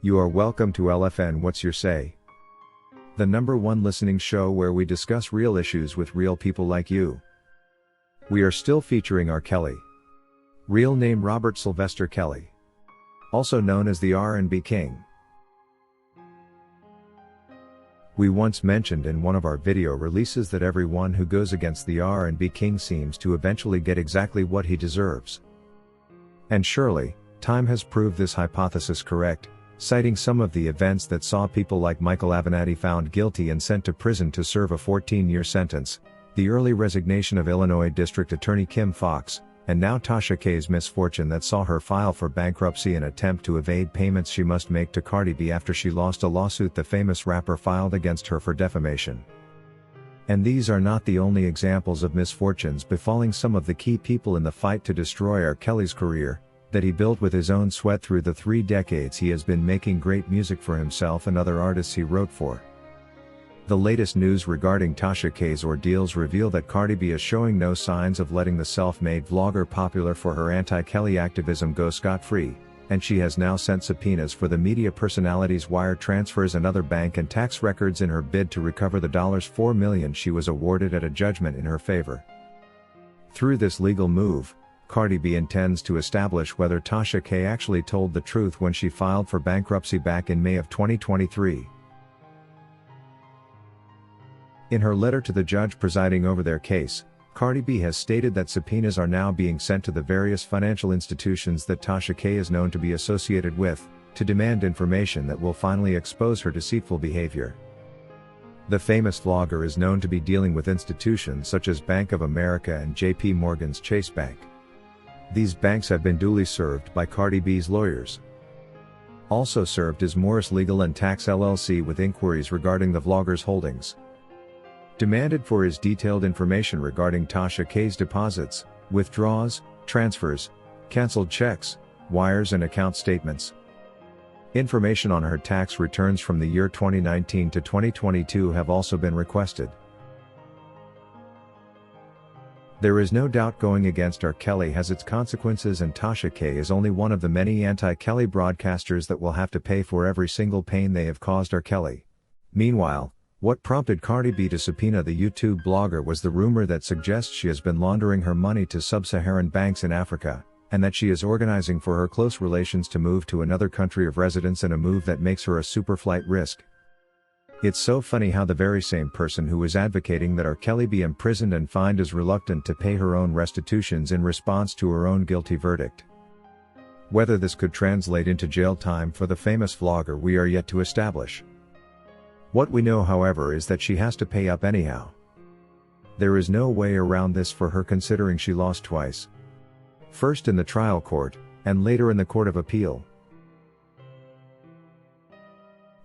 You are welcome to LFN What's Your Say? The #1 listening show where we discuss real issues with real people like you. We are still featuring R. Kelly. Real name Robert Sylvester Kelly. Also known as the R&B King. We once mentioned in one of our video releases that everyone who goes against the R&B King seems to eventually get exactly what he deserves. And surely, time has proved this hypothesis correct, citing some of the events that saw people like Michael Avenatti found guilty and sent to prison to serve a 14-year sentence, the early resignation of Illinois District Attorney Kim Foxx, and now Tasha K's misfortune that saw her file for bankruptcy and attempt to evade payments she must make to Cardi B after she lost a lawsuit the famous rapper filed against her for defamation. And these are not the only examples of misfortunes befalling some of the key people in the fight to destroy R. Kelly's career, that he built with his own sweat through the 3 decades he has been making great music for himself and other artists he wrote for. The latest news regarding Tasha K's ordeals reveal that Cardi B is showing no signs of letting the self-made vlogger popular for her anti-Kelly activism go scot-free, and she has now sent subpoenas for the media personality's wire transfers and other bank and tax records in her bid to recover the $4 million she was awarded at a judgment in her favor. Through this legal move, Cardi B intends to establish whether Tasha K actually told the truth when she filed for bankruptcy back in May of 2023. In her letter to the judge presiding over their case, Cardi B has stated that subpoenas are now being sent to the various financial institutions that Tasha K is known to be associated with, to demand information that will finally expose her deceitful behavior. The famous vlogger is known to be dealing with institutions such as Bank of America and JP Morgan's Chase Bank. These banks have been duly served by Cardi B's lawyers. Also served is Morris Legal and Tax LLC with inquiries regarding the vlogger's holdings. Demanded for is detailed information regarding Tasha K's deposits, withdrawals, transfers, canceled checks, wires and account statements. Information on her tax returns from the year 2019 to 2022 have also been requested. There is no doubt going against R. Kelly has its consequences, and Tasha K is only one of the many anti-Kelly broadcasters that will have to pay for every single pain they have caused R. Kelly. Meanwhile, what prompted Cardi B to subpoena the YouTube blogger was the rumor that suggests she has been laundering her money to sub-Saharan banks in Africa, and that she is organizing for her close relations to move to another country of residence in a move that makes her a super flight risk. It's so funny how the very same person who is advocating that R. Kelly be imprisoned and fined is reluctant to pay her own restitutions in response to her own guilty verdict. Whether this could translate into jail time for the famous vlogger we are yet to establish. What we know, however, is that she has to pay up anyhow. There is no way around this for her considering she lost twice. First in the trial court, and later in the Court of Appeal.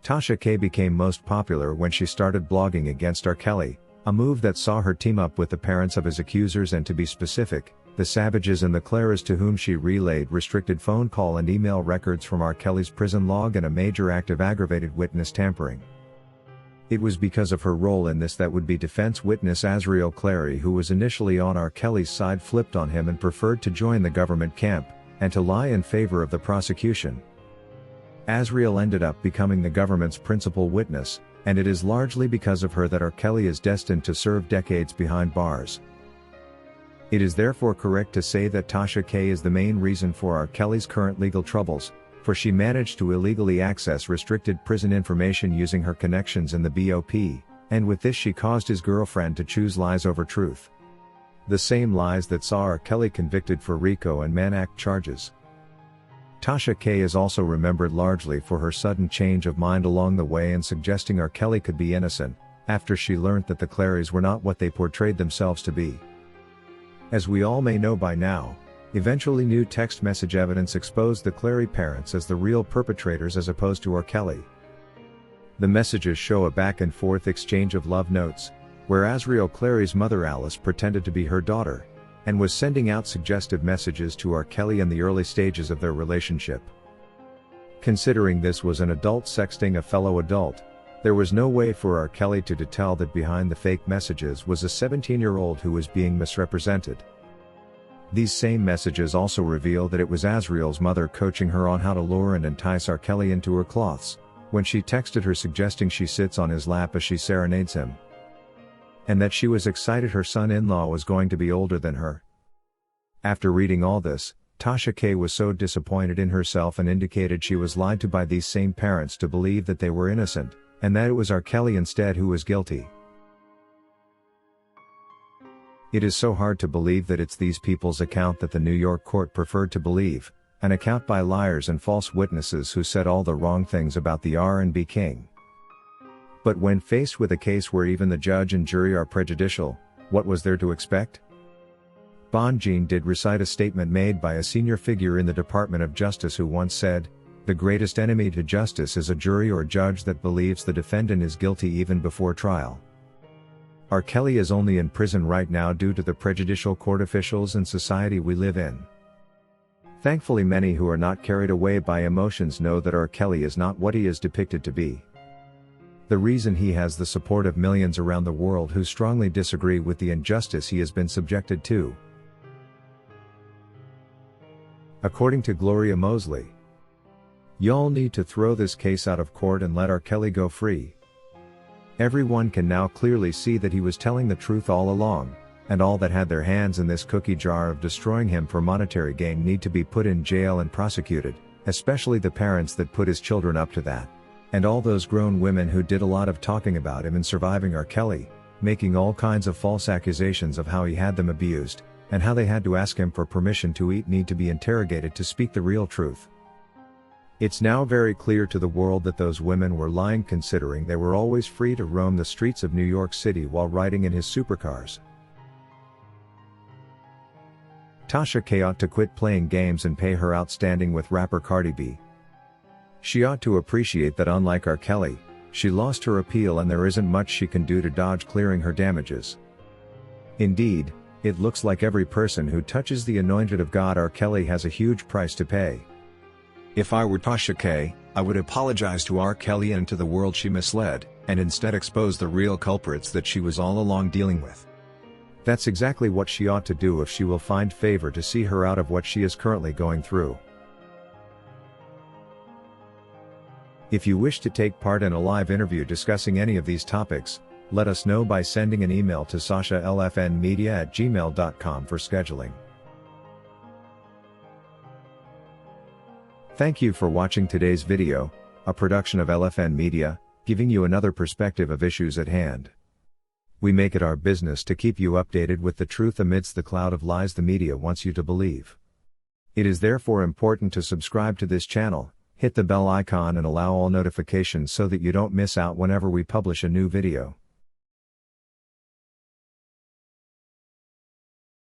Tasha K became most popular when she started blogging against R. Kelly, a move that saw her team up with the parents of his accusers and, to be specific, the Savages and the Claris, to whom she relayed restricted phone call and email records from R. Kelly's prison log and a major act of aggravated witness tampering. It was because of her role in this that would-be defense witness Azriel Clary, who was initially on R. Kelly's side, flipped on him and preferred to join the government camp, and to lie in favor of the prosecution. Azriel ended up becoming the government's principal witness, and it is largely because of her that R. Kelly is destined to serve decades behind bars. It is therefore correct to say that Tasha K is the main reason for R. Kelly's current legal troubles, for she managed to illegally access restricted prison information using her connections in the BOP, and with this she caused his girlfriend to choose lies over truth. The same lies that saw R. Kelly convicted for RICO and Mann Act charges. Tasha K is also remembered largely for her sudden change of mind along the way and suggesting R. Kelly could be innocent, after she learnt that the Claris were not what they portrayed themselves to be. As we all may know by now, eventually new text message evidence exposed the Clary parents as the real perpetrators as opposed to R. Kelly. The messages show a back-and-forth exchange of love notes, where Azriel Clary's mother Alice pretended to be her daughter, and was sending out suggestive messages to R. Kelly in the early stages of their relationship. Considering this was an adult sexting a fellow adult, there was no way for R. Kelly to tell that behind the fake messages was a 17-year-old who was being misrepresented. These same messages also reveal that it was Azriel's mother coaching her on how to lure and entice R. Kelly into her cloths, when she texted her suggesting she sits on his lap as she serenades him. And that she was excited her son-in-law was going to be older than her. After reading all this, Tasha K was so disappointed in herself and indicated she was lied to by these same parents to believe that they were innocent, and that it was R. Kelly instead who was guilty. It is so hard to believe that it's these people's account that the New York court preferred to believe, an account by liars and false witnesses who said all the wrong things about the R&B king. But when faced with a case where even the judge and jury are prejudicial, what was there to expect? Bonjean did recite a statement made by a senior figure in the Department of Justice who once said, "The greatest enemy to justice is a jury or judge that believes the defendant is guilty even before trial." R. Kelly is only in prison right now due to the prejudicial court officials and society we live in. Thankfully, many who are not carried away by emotions know that R. Kelly is not what he is depicted to be. The reason he has the support of millions around the world who strongly disagree with the injustice he has been subjected to. According to Gloria Mosley, "Y'all need to throw this case out of court and let R. Kelly go free. Everyone can now clearly see that he was telling the truth all along, and all that had their hands in this cookie jar of destroying him for monetary gain need to be put in jail and prosecuted, especially the parents that put his children up to that. And all those grown women who did a lot of talking about him and surviving R. Kelly, making all kinds of false accusations of how he had them abused, and how they had to ask him for permission to eat need to be interrogated to speak the real truth. It's now very clear to the world that those women were lying, considering they were always free to roam the streets of New York City while riding in his supercars." Tasha K ought to quit playing games and pay her outstanding with rapper Cardi B. She ought to appreciate that unlike R. Kelly, she lost her appeal and there isn't much she can do to dodge clearing her damages. Indeed, it looks like every person who touches the anointed of God R. Kelly has a huge price to pay. If I were Tasha K, I would apologize to R. Kelly and to the world she misled, and instead expose the real culprits that she was all along dealing with. That's exactly what she ought to do if she will find favor to see her out of what she is currently going through. If you wish to take part in a live interview discussing any of these topics, let us know by sending an email to sashalfnmedia@gmail.com for scheduling. Thank you for watching today's video, a production of LFN Media, giving you another perspective of issues at hand. We make it our business to keep you updated with the truth amidst the cloud of lies the media wants you to believe. It is therefore important to subscribe to this channel, hit the bell icon and allow all notifications so that you don't miss out whenever we publish a new video.